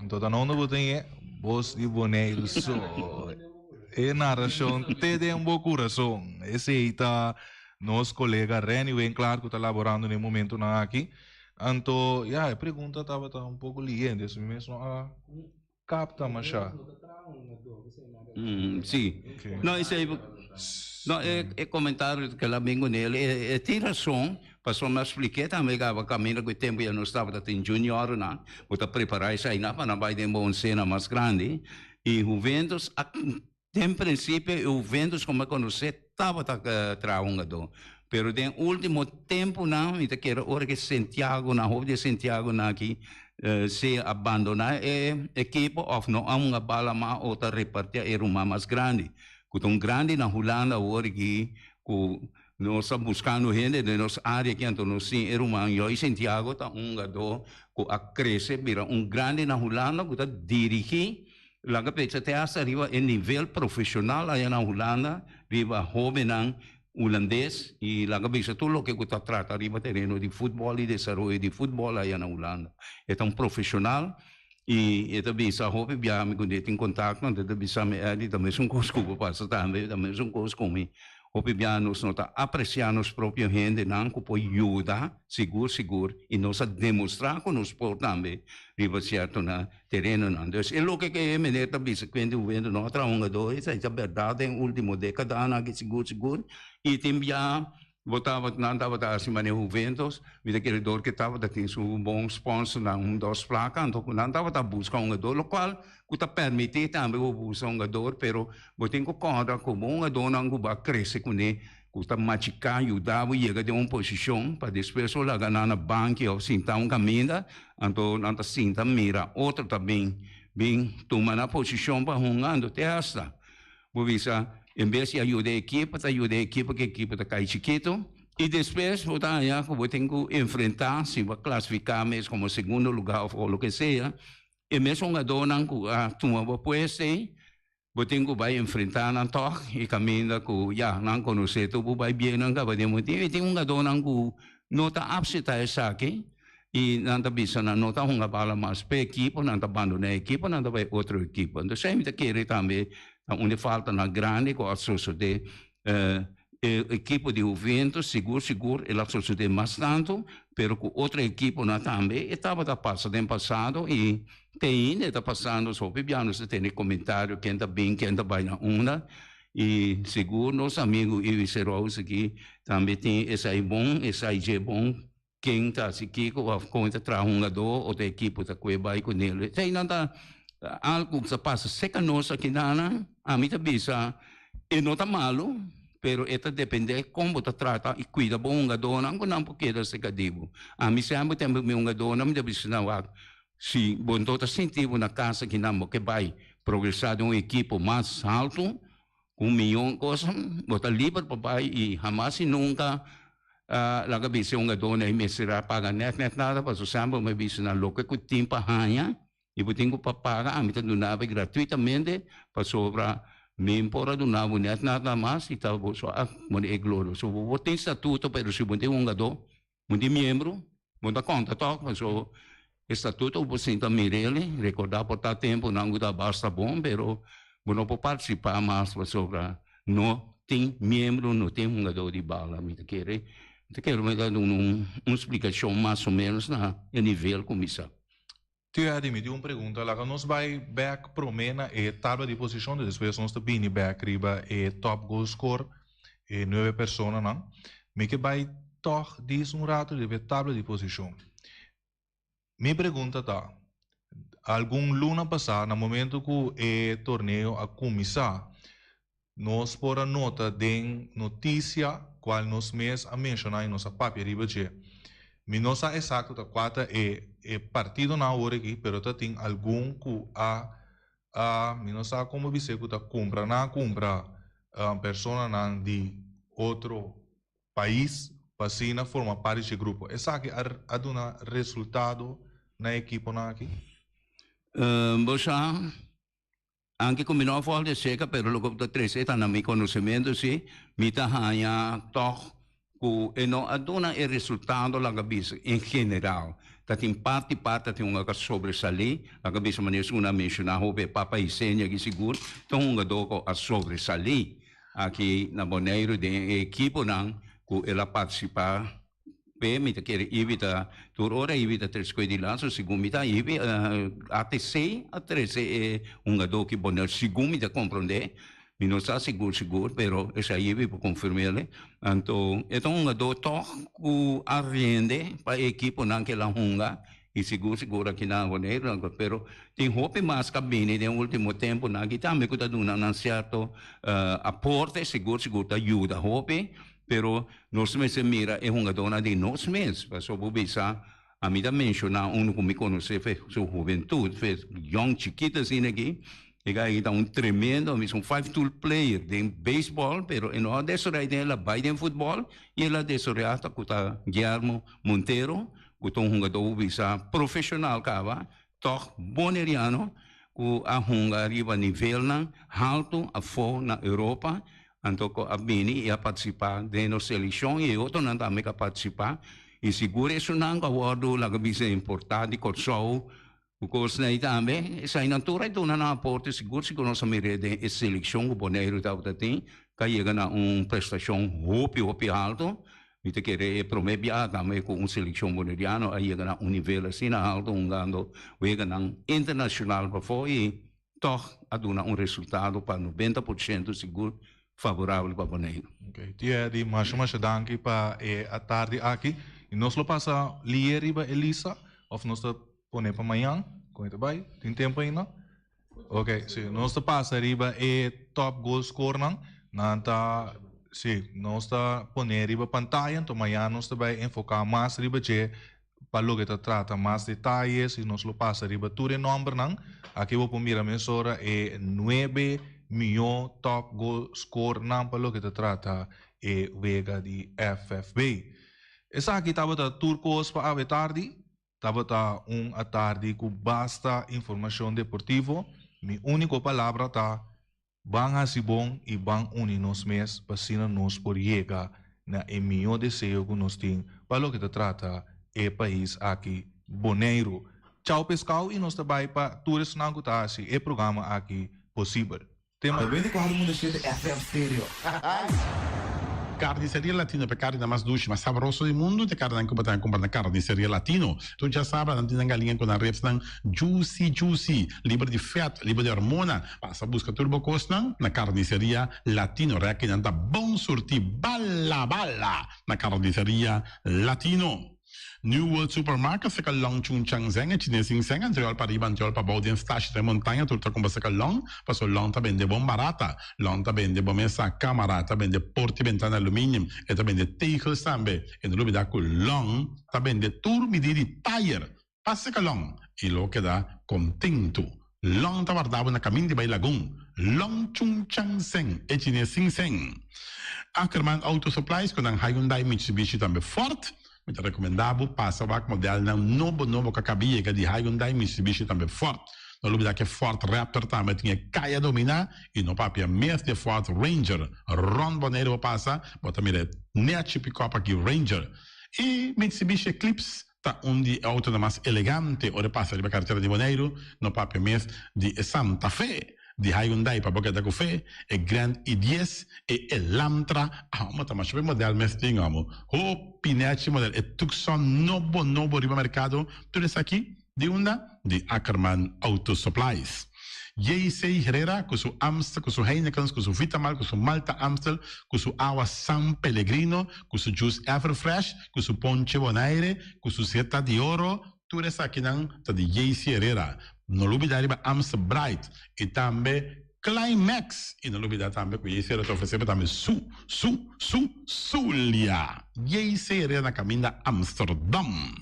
Então tá não botem voz de Bonaire só. E narração te de um bom coração. Esse aí tá nosso colega Reni vem claro que está laborando no momento aqui. Então, a pergunta estava um pouco ligeira, isso mesmo capta, mas já. Sim. Okay. Não, isso aí, não, é comentário que ela vem com ele, tem razão, passou me explicar também que a caminho que o tempo já não estava em junior, não, vou preparar isso aí, para não vai ter uma cena mais grande, e o Juventus, em princípio, o Juventus, como eu conheci, estava trabalhando, pero no último tempo, não, e que era hora que Santiago, na rua de Santiago, aqui, se abandonar a equipe, ou não há uma bala mais, outra repartir, era uma mais grande. Com grande na Holanda, hora que nós estamos buscando gente de nossa área, que então nós sim, era uma, e Santiago está gado, que a crescer, vira grande na Holanda, que está dirigir, lá que pensa até arriba em nível profissional aí na Holanda, riba jovem holandês e lá que pensa tudo o que está tratando arriba terreno de futebol e desenvolvimento de futebol aí na Holanda. É um profissional E também sa hope biame quando tem contato, não também sa me ali também são coisas que passa também são coisas como hope biame nos nota apreciar nos próprios gente não que pode ajudar seguro e nós demonstrar que nos pode também riba certo na terreno não. Então é o que é menina também se quando vendo nós trabalhando dois essa é verdade em último década na que seguro e tem biame botava não estava acima de Juventus, vida que dor que estava tinha um bom sponsor na dos placas, então não estava buscando um jogador, o qual que está permitido também buscar um jogador, pero botem que conta como um jogador não vai crescer com ele, que está machucar, ajudava e chega de uma posição para depois lá ganhar na banca ou sentar um caminho, então não está sentar mira, outro também bem tomar na posição para jogando testa, por isso em vez de ajudar a equipe que a equipe está cai chiquito. E depois, eu tenho que enfrentar, se vai classificar mesmo como segundo lugar ou o que seja. E mesmo um jogador não toma puesto, eu tenho que vai enfrentar na toque e caminha que já não conhece, tu vai bem não vai de muito. E tem um jogador não está apto a essa aqui. E não está bisa não está uma bala mais para a equipe, não está abandonar a equipe, não está vai outra equipe. Então, sempre querer também onde falta na grande com a sociedade equipe de Juventus seguro e a sociedade mais tanto pero com outra equipe na também estava passando em passado e ainda está passando só piano se tem comentário quem está bem quem está bem na onda e seguro nosso amigo Ivi Serosa aqui também tem esse aí bom esse aí é bom quem está aqui com a conta traz um jogador outra equipe está com vai com ele tem nada algo que se passa seca nossa aqui na a mim também e não está malo pero esta depende como tu trata e cuida bom um jogador não porque é secadivo a mim sempre tem um jogador não me deve ensinar se bom tota sentido na casa que não que vai progressar de uma equipe mais alto com milhão coisa bota livre para vai e jamais e nunca lá que se um jogador nem me será paga net nada para sempre me ensinar logo que tempo hanya e eu tenho que pagar a mim tá donava gratuitamente para sobrar mesmo para donar net nada mais e tá só a money glória so vou ter estatuto pero se você um jogador muito membro muito conta toca so estatuto você então mirele recordar por tá tempo não dá basta bom pero não pode participar mais para sobrar não tem membro não tem um jogador de bala me quero me dar uma explicação mais ou menos na nível como isso. Tu admite uma pergunta, lá que nós vai back promena e tabla de posição, depois nós também back riba e top goal score e 9 pessoas, não? Me que vai toch diz rato de tabla de posição. Me pergunta tá, algum luna passar no momento que o torneio a começar, nós por a nota de notícia qual nós mês a mencionar em nossa papel riba de mi não sabe exato da quata partido na hora aqui, pero tem algum que mi não sabe como você que tá compra pessoa de outro país para assim forma parte de grupo. Essa que há um resultado na equipe na aqui. Você anche come non vuole seca pero lo che trece sta na mi conhecimento sì mi ta hanya toch ku e no aduna il risultato la cabeça in general that in parte tem uma que sobresalir a cabeça maneira uma mencionar o papa Isenia que seguro então um doco a sobresalir aqui na Bonaire de equipe não ku ela participar mi ta quer evita tur ora evita tres coi di lancio segundo mi ta até 6 a 13 un gado que bonel segundo mi ta compreender mi non sa seguro pero essa aí para confirmar então um gado to ku arrende para equipe não que la hunga e seguro aqui na Bonaire pero tem hope mais cabine no último tempo na que também que tá dando um certo aporte seguro ajuda hope pero nós mesmos mira é uma dona de nós mesmos, para o bisa a mim também mencionar que me conhece fez sua juventude, fez young chiquita assim aqui, e aí tá tremendo, um 5-tool player de beisebol, pero e não desora ela vai de futebol e ela desora tá com Guillermo Monteiro, que um jogador bisa profissional cava, toch boneriano, que a Hungria nível alto a fora na Europa. Então, a Bini ia participar da nossa eleição e outro não também ia participar. E seguro isso não é algo que é importante, que só O curso na também, essa inatura é dona na porta seguro se conosco merece a seleção o boneiro da outra tem, que chega na prestação hopi alto, e te querer prometer também com seleção boneriano, aí chega na nível assim alto, gando chega na internacional para fora e toch a dona resultado para 90% seguro favorável para boneiro. Okay. Tia di mas danke para a tarde aqui. E nós lo passa lieriba Elisa, ou nós pone para amanhã, como vai? Tem tempo ainda? Ok, sim. Nós passa riba top goal score não, nanta, sim. Nós pone riba pantalla, então amanhã nós vai enfocar mais riba que para lo que trata mais detalhes e nós lo passa riba tudo em número não. Aqui vou pôr a mensura 9 milhões top goal score não para lo que trata vega de FFB. Essa aqui estava da turcos para a tarde. Estava a tarde com basta informação deportiva. Minha única palavra está bang assim bom e bang uninos mes para se nós por chegar na melhor desejo que nós temos para o que trata o país aqui boneiro. Tchau pessoal e nós também para todos não gostar se o programa aqui possível. Tema. Vedi qua mundo siete FM Stereo. Carniceria Latino per carne mais doce, mais saboroso do mundo, de carne que botar comprar na Carniceria Latino. Tu já sabe, não tem galinha com a reps não juicy, livre de fat, livre de hormona. Passa busca turbo cost na Carniceria Latino, reque não tá bom sortir balla na Carniceria Latino. New World Supermarket sa kalong chung chang zeng at chinesing zeng ang triol pariban triol pa baudin stash de montaña turta kumba sa kalong paso long ta bende bom barata long ta bende bom esa camera ta bende porti ventana aluminium e ta bende tegels tambe en lubi da long ta bende tur midiri tire passa kalong e lo che da contento long ta guardavo na camin di bay lagoon long chung chang zeng e chinesing zeng Ackerman Auto Supplies con ang Hyundai Mitsubishi tambe Ford. Mi recomendavo passa o modelo não novo que cabia que de Hyundai Mitsubishi também forte. Não lembro que Ford Raptor também tinha caia dominar e no papel mesmo de Ford Ranger. Ron Boneiro passa, bota mire net pick-up aqui Ranger. E Mitsubishi Eclipse tá de auto mais elegante, ora passa de carteira de Boneiro, no papel mesmo de Santa Fe. De Hyundai para boca da café, e Grand i10 e Elantra, mas também o modelo mesmo tem o Pinete modelo e Tucson novo riba mercado, tudo isso aqui de onda de Ackerman Auto Supplies. J.C. Herrera com seu Amstel, com seu Heineken, com seu Vitamal, com seu Malta Amstel, com seu Agua San Pellegrino, com seu Juice Everfresh, com seu Ponche Bonaire, com seu Zeta de Oro, tudo isso aqui não tá de J.C. Herrera. Não olvidar Amstel Bright e também Climax e não olvidar também que esse era oferecendo também Zulia e esse era na caminho da Amsterdam.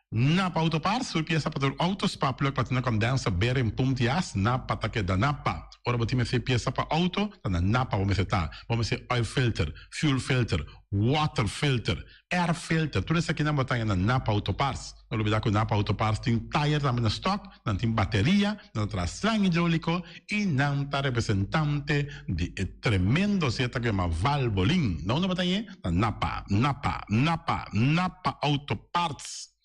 Napa Autoparts, surpresa para o Autospa, plug para ter condensa beira em Puntias, Napa taque da Napa. Ora, botar essa peça para auto, na Napa vamos ser oil filter, fuel filter, water filter, air filter, tudo isso aqui na botar na Napa Autoparts. Não olvidar que o Napa Autoparts tem tire também no stock, não tem bateria, não traz slang hidráulico e não está representante de tremendo seta que é uma Valvoline. Não botar aí na Napa Autoparts.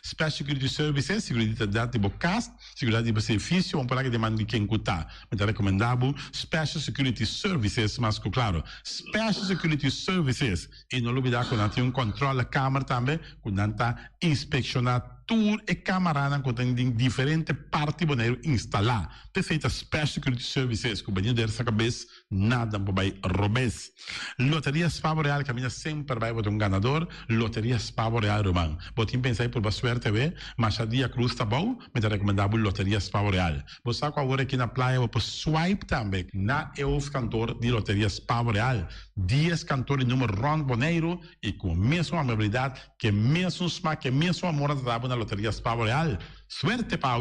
Special Security Services, seguridade de bocas, seguridade de benefício, vamos falar que demanda de quem cutar. Mas é recomendável Special Security Services, mas claro, Special Security Services, e não olvidar que não tem controle da câmara também, quando não está inspecionado tour e câmara que tem diferentes partes boneiro instalar. Perfeita Special Security Services, que o banheiro dessa cabeça, nada vai robes. Loteria Spavo Real caminha sempre vai para um ganador. Loteria Spavo Real Romano. Botim pensar por Basuer TV, mas a dia cruz tá bom, mas é recomendável Loteria Spavo Real. Você agora aqui na praia, vou swipe também na EUF cantor de Loteria Spavo Real. 10 cantores número Ron Boneiro e com a mesma amabilidade, que mesmo smack, que mesmo amor da na Loteria Spavo Real. Suerte para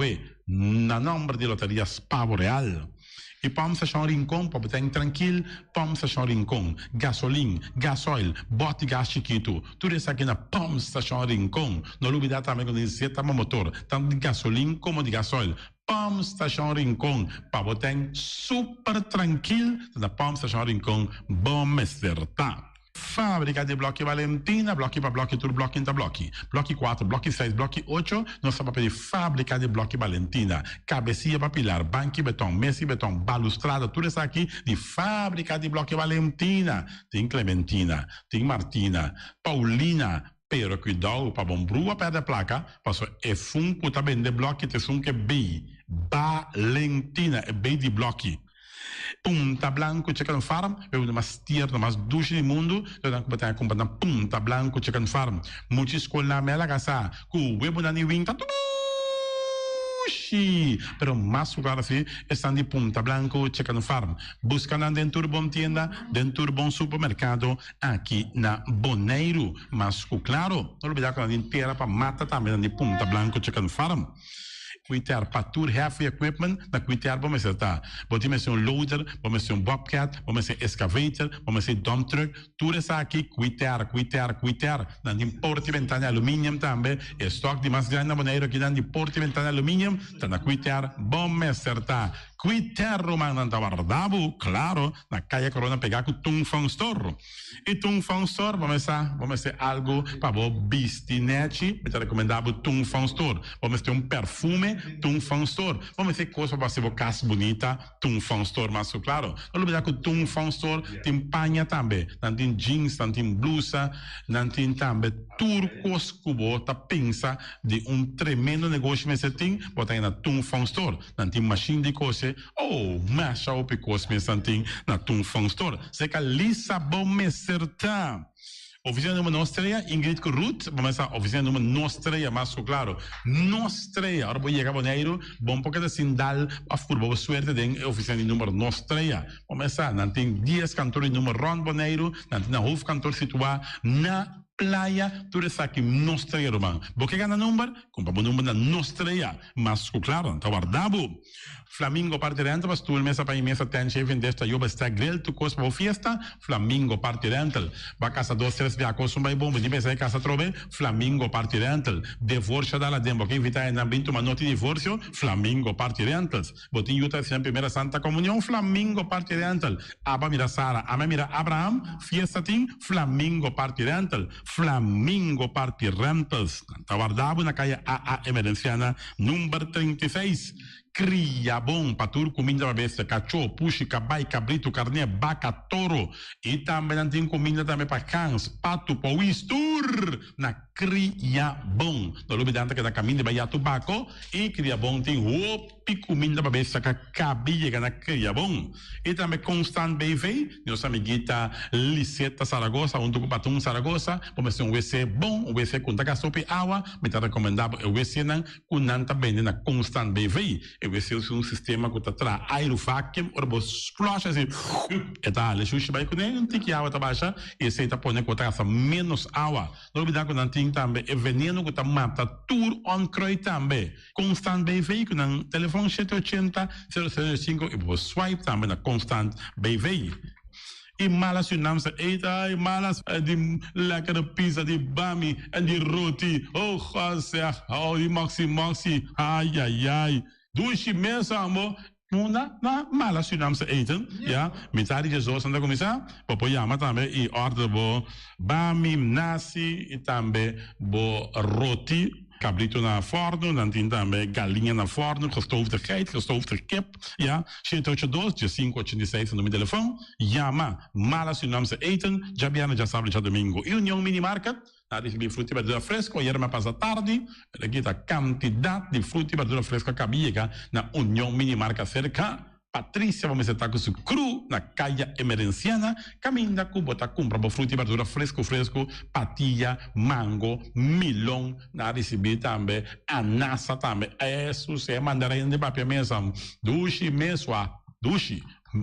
na nome de Loteria Spavo Real. E Pom Station Rincon, para botar tranquilo, Pom Station Rincon, gasolina, gasoil, bote gás chiquito, tudo isso aqui na Pom Station Rincon. Não olvidar também que diz que motor, tanto de gasolina como de gasoil. Pom Station Rincon, para botar super tranquilo, na Pom Station Rincon, bom acertar. fábrica de blocchi Valentina, blocchi para blocchi, tudo blocchi inta blocchi. Blocchi 4, blocchi 6, blocchi 8, nós estamos para fábrica de blocchi Valentina. Cabecinha para pilar, banco betão, mesa betão, balustrada, tudo isso aqui de fábrica de blocchi Valentina. Tem Clementina, tem Martina, Paulina, pero cuidado para bom brua perto da placa, passo é fun puta bem de blocchi, te sun que B, Valentina, é B de blocchi. Punta Blanco Chicken Farm, é uma das tier, mais duas do mundo, então que tem comprando Punta Blanco Chicken Farm. Muitas escolas mela casa, com o web na niwing tá pero mais lugar assim estão de Punta Blanco Chicken Farm. Buscando dentro bom tienda, dentro bom supermercado aqui na Bonaire. Mas claro, não olvidar que a gente terá para mata também de Punta Blanco Chicken Farm. Cuitar para tour heavy equipment, na cuitar vamos ser tá. Vamos ser loader, vamos ser bobcat, vamos ser excavator, vamos ser dump truck, tudo isso aqui cuitar. Na de porta e ventana alumínio também, estoque de mais grande na Bonaire aqui de porta e ventana alumínio, tá na cuitar, vamos ser tá. Cuitar romano na Guardabo, claro, na calle Corona pegar com Tung Fong Store. E Tung Fong Store, vamos ser algo para o bistinete, me recomendado Tung Fong Store. Vamos ter perfume Tung Fong Store. Vamos ter coisa para ser casa bonita, Tung Fong Store, mas claro. Não olvidar que Tung Fong Store tem panha também, tem jeans, tem blusa, tem também turcos cubo, tá pensa de tremendo negócio que você tem, botar na Tung Fong Store. Tem machine de coisa, masha o picos me tem na Tung Fong Store. Você que Lissabon me certa. Oficina número Nostreia, Ingrid Ruth, vamos a oficina número Nostreia, mas claro, Nostreia, agora vou chegar a Bonaire, bom porque assim dá a furba suerte de oficina número Nostreia. Vamos a, não tem 10 cantores número Ron Bonaire, não tem na roof cantor situado na playa, tudo isso aqui Nostreia, irmão. Vou que ganhar número, compra o número na Nostreia, mas claro, tá guardado. Flamingo parte mas tu mesa para mesa tem chefe desta eu está grill tu coisa para fiesta, Flamingo parte rental. Ba casa 2-3 via coisa vai bom, de mesa casa trobe, Flamingo parte rental. Divorcio dalla dembo que invita na binto uma nota de divórcio, Flamingo parte rentals. Botin yuta sempre primeira Santa Comunhão, Flamingo parte rental. Aba mira Sara, ama mira Abraham, fiesta tim, Flamingo parte rental. Flamingo parte rentals. Tá guardado na calle AA Emerenciana, número 36. Cria bom para tudo, comida para bestia, cachorro, puxi, cabai, cabrito, carne, vaca, touro. E também tem comida também para cães, pato, pauistur. Na cria bom. No lugar de que da caminho de Bahia Tubaco. E cria bom tem roupa comida para bestia, que cabia na cria bom. E também Constant BV, nossa amiguita Liseta Saragossa, onde o Patum Saragossa. Vamos ter WC bom, WC com taca sopa água. Me está recomendado o WC não, com nanta bem na Constant BV. Eu sei um sistema que está aerovacuum, ou você flush assim, e tá, ele xuxa vai com ele, não tem que água tá baixa, e você tá pondo que tá menos água. Não olvidar que não tem também, é veneno que tá mata tour on croi também. Constant BV, que no telefone 780-005, e você swipe também na Constant BV. E malas se não se eita, e malas de lekkere pizza, de bami, en de roti, oh, zeg, oh, die maxi, ai. Doe mensen amor, na mala Surinaamse eten, ja, met haar die zo zijn de commissaris, popoyama também e order bo bami, nasi e também bo roti, cabrito na forno, dan tem também galinha na forno, gestoofde geit, gestoofde kip, ja, 782-586 no meu telefone, llama mala Surinaamse eten, já viene já sábado, já domingo, e União Mini Market. Recebi fruta e verdura fresca, ieri ma passa tardi, aqui a quantidade de fruta e verdura fresca que havia na União Mini Marca cerca. Patrícia, vamos estar com o cru na calle Emerenciana, caminha com bota compra fruta e verdura fresco, patilha, mango, milão, na recebi também, anassa também, isso se mandarim de papel mesmo, dushi,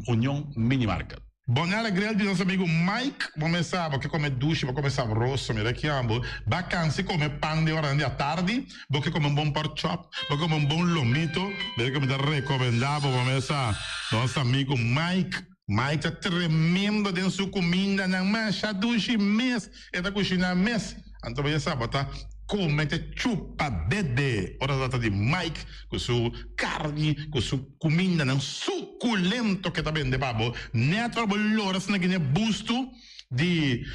União Mini Market. Bonella Grill de nosso amigo Mike, vamos começar, porque come duche, vou começar rosso, me rechiamo, vacanze come pan de ora à tarde, porque come bom pork chop, porque come bom lomito, me recomendavo, vamos começar, nosso amigo Mike tá tremendo dentro sua comida, não mancha duche mês, é da cozinha mês, então vai saber, tá? Come te chupa dede, ora data di Mike, con su carne, con su comida, non succulento che ta bende babo, ne trovo l'ora se ne busto di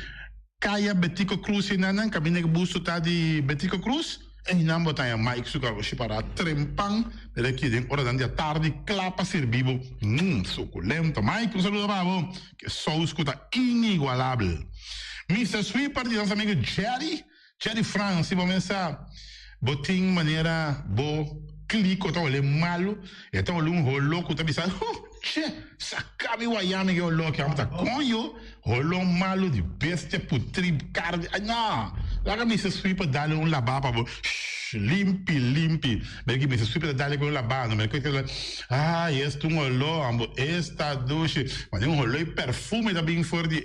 Kaya Betico Cruz e nanan, caminha que busto tá de Betico Cruz. E não botar a Mike suka você para trempang, ele aqui dentro hora da tarde, clapa servivo, suculento. Mike, um saludo para você, que só escuta inigualável. Mr. Sweeper, de nosso amigo Jerry France, vamos começar, botinho maneira, clico, tá olhando malo, então olhando louco, tá pensando, sacabe o Ayame que eu louco, que tá conho, rolou malo de bestia, putri, carne, não, lá que Mr. Sweeper dá-lhe lavaba, limpi, perché Mr. Sweeper dá-lhe com lavado, mas que este olor, esta douche, mas olor e perfume também for de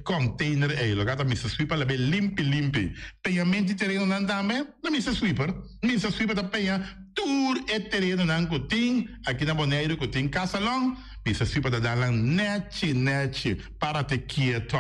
container, lo gata Mr. Sweeper le limpi, pagamento de terreno não dá me, na Mr. Sweeper da penha tour e terreno não cotim, aqui na Bonaire cotim casalão, Mr. Sweeper da dalang neti para te quieto,